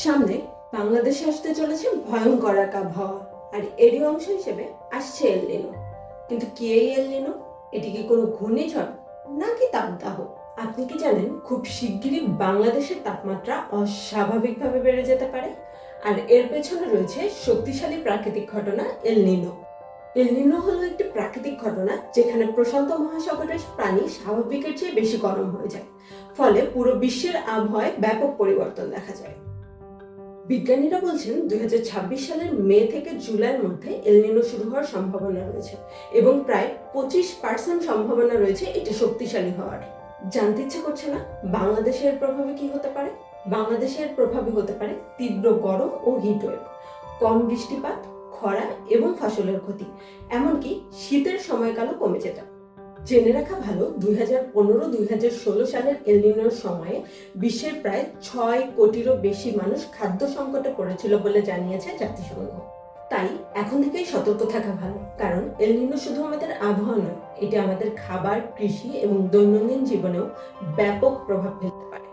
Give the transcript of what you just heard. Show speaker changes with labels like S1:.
S1: সামনে বাংলাদেশে আসতে চলেছে ভয়ঙ্কর এক আবহাওয়া, আর এরই অংশ হিসেবে আসছে এল নিনো। কিন্তু কি এই এল নিনো? এটি কি কোনো ঘূর্ণিঝড় নাকি তাপদাহ? আপনি কি জানেন খুব শিগগিরই বাংলাদেশের তাপমাত্রা অস্বাভাবিকভাবে বেড়ে যেতে পারে, আর এর পেছনে রয়েছে শক্তিশালী প্রাকৃতিক ঘটনা এল নিনো। এল নিনো হলো একটি প্রাকৃতিক ঘটনা যেখানে প্রশান্ত মহাসাগরের পানি স্বাভাবিকের চেয়ে বেশি গরম হয়ে যায়, ফলে পুরো বিশ্বের আবহাওয়ায় ব্যাপক পরিবর্তন দেখা যায়। বিজ্ঞানীরা বলছেন 2026 সালের মে থেকে জুলাইয়ের মধ্যে এল নিনো শুরু হওয়ার সম্ভাবনা রয়েছে, এবং প্রায় 25% সম্ভাবনা রয়েছে এটি শক্তিশালী হওয়ার। জানতে ইচ্ছে করছে না বাংলাদেশের প্রভাবে কি হতে পারে? বাংলাদেশের প্রভাবে হতে পারে তীব্র গরম ও হিটওয়েভ, কম বৃষ্টিপাত, খরা এবং ফসলের ক্ষতি, এমনকি শীতের সময়কালও কমে যেতে পারে। জেনে রাখা ভালো, 2015-2016 সালের এল নিনোর সময়ে বিশ্বের প্রায় 6 কোটিরও বেশি মানুষ খাদ্য সংকটে পড়েছিল বলে জানিয়েছে জাতিসংঘ। তাই এখন থেকেই সতর্ক থাকা ভালো, কারণ এল নিনো শুধু আমাদের আবহাওয়া নয়, এটি আমাদের খাবার, কৃষি এবং দৈনন্দিন জীবনেও ব্যাপক প্রভাব ফেলতে পারে।